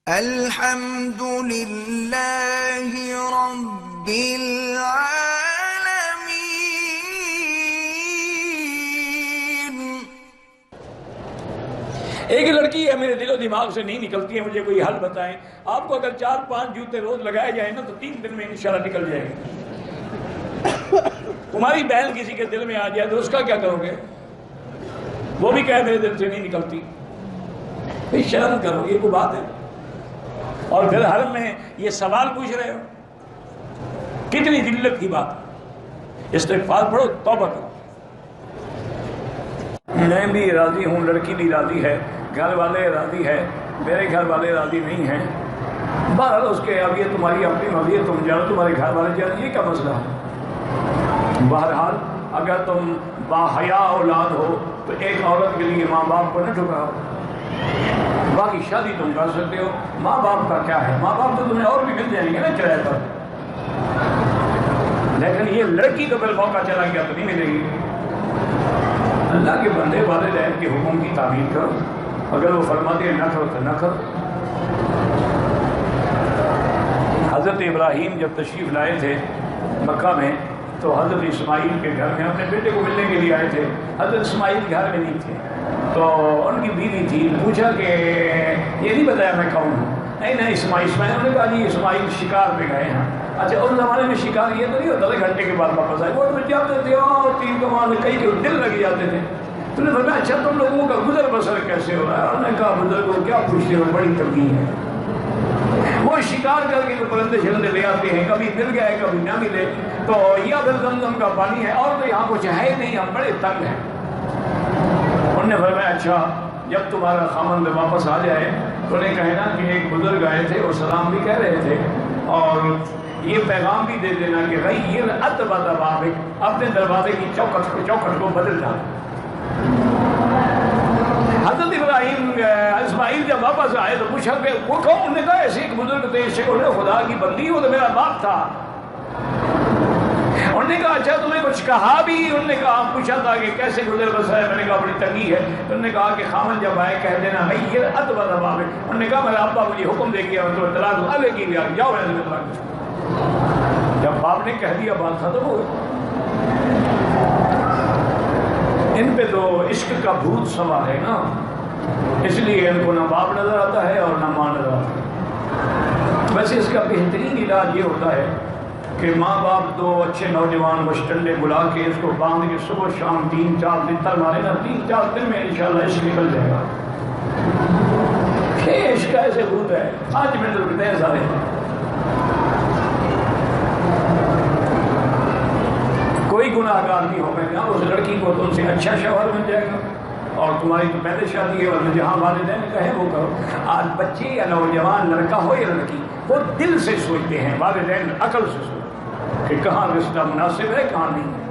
الحمد لله رب العالمين۔ ایک لڑکی ہے میرے دل و دماغ سے نہیں نکلتی ہے، مجھے کوئی حل بتائیں۔ آپ کو اگر 4-5 جوتے روز لگائے جائیں نا تو 3 دن میں انشاءاللہ نکل جائے گی۔ تمہاری بہن کسی کے دل میں آ جائے تو اس کا کیا کرو گے؟ وہ بھی کہے میرے دل سے نہیں نکلتی۔ بھئی شرم کرو، یہ کوئی بات ہے؟ اور پھر حرم میں یہ سوال پوچھ رہے ہو، کتنی ذلت کی بات۔ استغفار پڑھو، توبہ کرو۔ میں بھی راضی ہوں، لڑکی بھی راضی ہے، گھر والے راضی ہے، میرے گھر والے راضی نہیں ہیں۔ بہرحال اس کے اب یہ تمہاری اپنی مرضی ہے، تم جانو، تمہارے گھر والے جانو، یہ کیا مسئلہ ہے؟ بہرحال اگر تم باحیا اولاد ہو تو ایک عورت کے لیے ماں باپ کو نہ ٹھکراؤ۔ باقی شادی تم کر سکتے ہو، ماں باپ کا کیا ہے؟ ماں باپ تو تمہیں اور بھی مل جائیں گے نا کرائے پر، لیکن یہ لڑکی تو بالموقع چلا گیا تو نہیں ملے گی۔ اللہ کے بندے والدین کے حکم کی تعمیل کرو، اگر وہ فرماتے ہیں نہ کرو تو نہ کرو۔ حضرت ابراہیم جب تشریف لائے تھے مکہ میں تو حضرت اسماعیل کے گھر میں اپنے بیٹے کو ملنے کے لیے آئے تھے۔ حضرت اسماعیل گھر میں نہیں تھے تو ان کی بیوی تھی، پوچھا کہ یہ نہیں بتایا میں کون ہوں؟ نہیں اسماعیل انہوں نے کہا جی اسماعیل شکار پہ گئے ہیں۔ اچھا اس زمانے میں شکار یہ تو نہیں ہوتا تھا گھنٹے کے بعد واپس آئے، وہ جاتے تھے اور تیر کمان کئی کے دل لگ جاتے تھے۔ تو نے فرمایا اچھا تم لوگوں کا گزر بسر کیسے ہو رہا ہے؟ انہوں نے کہا بزرگوں کیا پوچھتے ہو، بڑی تنگی ہے۔ وہ شکار کر کے تو پرندے شرندے لے آتے ہیں، کبھی مل گئے کبھی نہ ملے، تو یا پھر زمزم کا پانی ہے اور تو یہاں کچھ ہے نہیں، ہم بڑے تنگ ہیں۔ انہوں نے فرمایا اچھا جب تمہارا خامند واپس آ جائے تو انہیں کہنا کہ ایک بزرگ آئے تھے اور سلام بھی کہہ رہے تھے، اور یہ پیغام بھی دے دینا کہ غیر اتبع بابک، اپنے دروازے کی چوکھٹ کو بدل ڈالو۔ حضرت ابراہیم اسماعیل جب واپس آئے تو پوچھا کہ وہ کون؟ انہوں نے کہا ایسے ایک بزرگ تھے، انہوں نے خدا کی بندی، وہ تو میرا باپ تھا۔ انہوں نے کہا اچھا تمہیں کچھ کہا بھی؟ انہوں نے کہا پوچھا تھا کہ کیسے گزر بسر ہے، میں نے کہا بڑی تنگی ہے۔ انہوں نے کہا کہ خامن جب آئے کہہ دینا غیر اتبع بابک۔ انہوں نے کہا میرا ابا مجھے حکم دے گیا تو طلاق الگ کی گیا، جاؤ میں نے طلاق۔ جب باپ نے کہہ دیا بات ختم ہو گئی۔ ان پہ تو عشق کا بھوت سوار ہے نا، اس لیے ان کو نہ باپ نظر آتا ہے اور نہ ماں نظر آتا ہے۔ ویسے اس کا بہترین علاج یہ ہوتا ہے کہ ماں باپ دو اچھے نوجوان مشٹنڈے بلا کے اس کو باندھ کے صبح شام 3-4 دن تک مارے نا، 3-4 دن میں انشاءاللہ عشق نکل جائے گا۔ یہ عشق کا ایسے بھوت ہے، 5 منٹ رکتے ہیں سارے۔ کوئی گناہ گار نہیں ہو گا، اس لڑکی کو تم سے اچھا شوہر مل جائے گا، اور تمہاری تو پہلے شادی ہے، اور جہاں والدین کہیں وہ کرو۔ آج بچے یا نوجوان لڑکا ہو یا لڑکی، وہ دل سے سوچتے ہیں، والدین عقل سے سوچتے ہیں کہ کہاں رشتہ مناسب ہے کہاں نہیں ہے۔